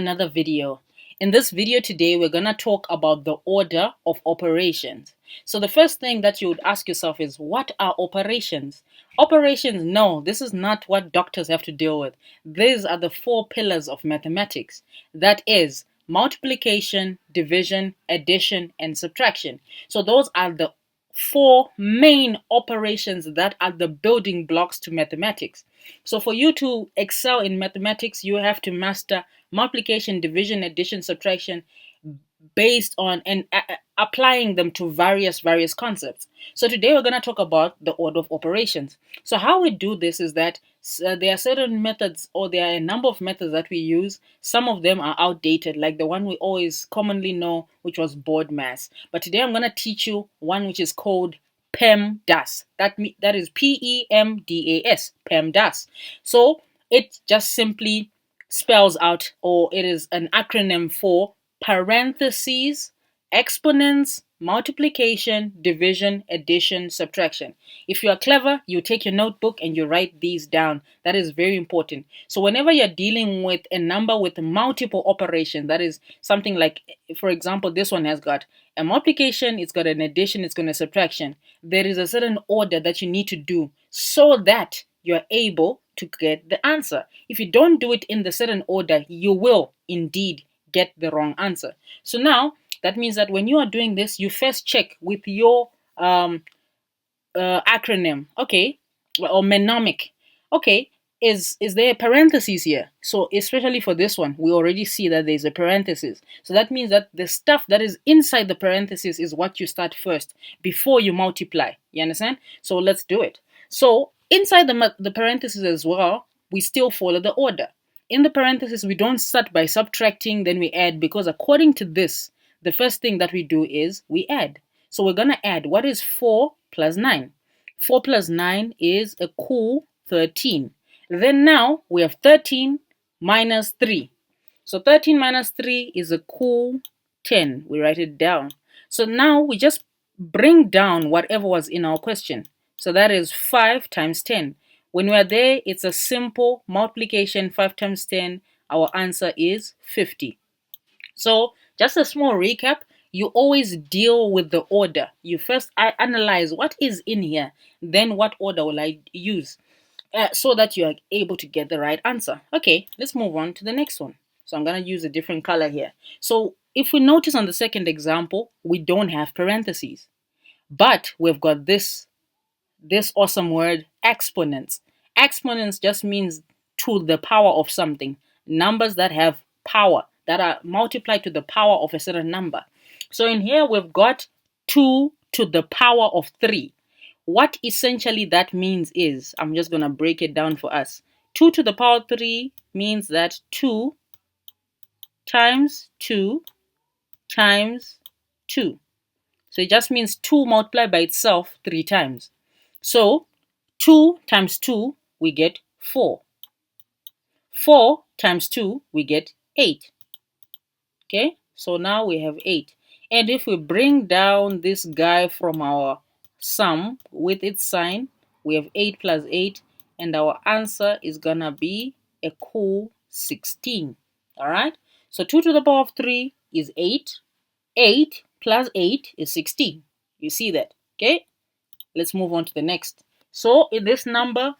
another video. In this video today, we're going to talk about the order of operations. So the first thing that you would ask yourself is, what are operations? Operations, no, this is not what doctors have to deal with. These are the four pillars of mathematics. That is multiplication, division, addition, and subtraction. So those are the four main operations that are the building blocks to mathematics. So for you to excel in mathematics, you have to master multiplication, division, addition, subtraction based on and applying them to various concepts. So today we're going to talk about the order of operations. So how we do this is that there are certain methods, or there are a number of methods that we use. Some of them are outdated, like the one we always commonly know, which was board mass. But today I'm going to teach you one which is called PEMDAS. That is PEMDAS, PEMDAS. So it just simply spells out, or it is an acronym for parentheses, exponents, multiplication, division, addition, subtraction. If you are clever, you take your notebook and you write these down. That is very important. So whenever you're dealing with a number with multiple operations, that is something like, for example, this one has got a multiplication, it's got an addition, it's got a subtraction. There is a certain order that you need to do so that you're able to get the answer. If you don't do it in the certain order, you will indeed get the wrong answer. So now that means that when you are doing this, you first check with your acronym, okay, or mnemonic. Okay, is there a parentheses here? So especially for this one, we already see that there's a parenthesis. So that means that the stuff that is inside the parenthesis is what you start first before you multiply. You understand? So let's do it. So inside the parentheses as well, we still follow the order. In the parentheses, we don't start by subtracting, then we add, because according to this, the first thing that we do is we add. So we're going to add. What is 4 plus 9? 4 plus 9 is a cool 13. Then now we have 13 minus 3. So 13 minus 3 is a cool 10. We write it down. So now we just bring down whatever was in our question. So that is 5 times 10. When we are there, it's a simple multiplication. 5 times 10, our answer is 50. So just a small recap, you always deal with the order. You first analyze what is in here, then what order will I use, so that you are able to get the right answer. Okay, let's move on to the next one. So I'm going to use a different color here. So if we notice on the second example, we don't have parentheses, but we've got this awesome word, exponents. Exponents just means to the power of something. Numbers that have power, that are multiplied to the power of a certain number. So in here we've got 2 to the power of 3. What essentially that means is, I'm just going to break it down for us. 2 to the power of 3 means that 2 times 2 times 2. So it just means 2 multiplied by itself 3 times. So 2 times 2, we get 4. 4 times 2, we get 8. Okay, so now we have 8. And if we bring down this guy from our sum with its sign, we have 8 plus 8, and our answer is gonna be a cool 16. All right, so 2 to the power of 3 is 8. 8 plus 8 is 16. You see that? Okay, let's move on to the next. So in this number,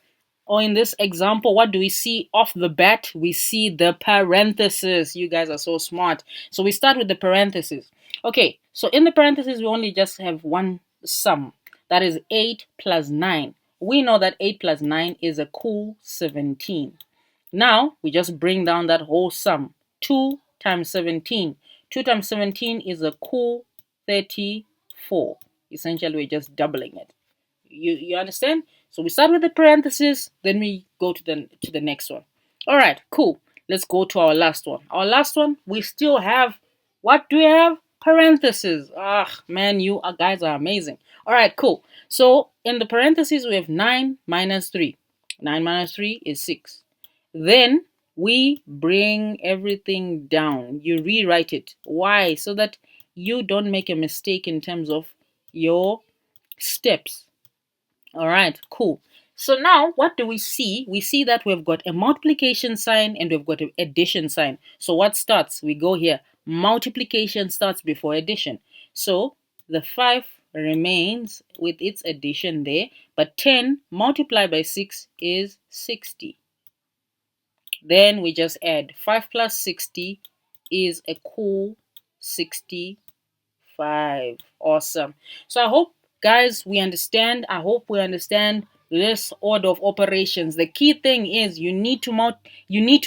or in this example, what do we see off the bat? We see the parentheses. You guys are so smart. So we start with the parentheses. Okay, so in the parentheses, we only just have one sum. That is 8 plus 9. We know that 8 plus 9 is a cool 17. Now, we just bring down that whole sum. 2 times 17. 2 times 17 is a cool 34. Essentially, we're just doubling it. You understand? So we start with the parentheses, then we go to the next one. All right, cool. Let's go to our last one. Our last one, we still have, what do we have? Parentheses. Ah, man, you guys are amazing. All right, cool. So in the parentheses, we have 9 minus 3. 9 minus 3 is 6. Then we bring everything down. You rewrite it. Why? So that you don't make a mistake in terms of your steps. All right, cool. So now what do we see? We see that we've got a multiplication sign and we've got an addition sign. So what starts? We go here. Multiplication starts before addition. So the 5 remains with its addition there, but 10 multiplied by 6 is 60. Then we just add 5 plus 60 is a cool 65. Awesome. So I hope, guys, we understand. I hope we understand this order of operations. The key thing is you need to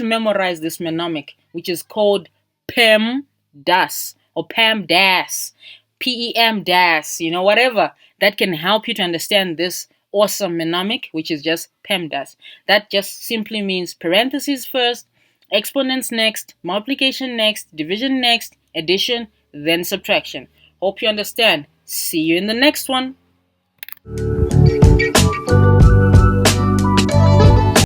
memorize this mnemonic, which is called PEMDAS or PEMDAS. PEMDAS, whatever that can help you to understand this awesome mnemonic, which is just PEMDAS. That just simply means parentheses first, exponents next, multiplication next, division next, addition, then subtraction. Hope you understand. See you in the next one.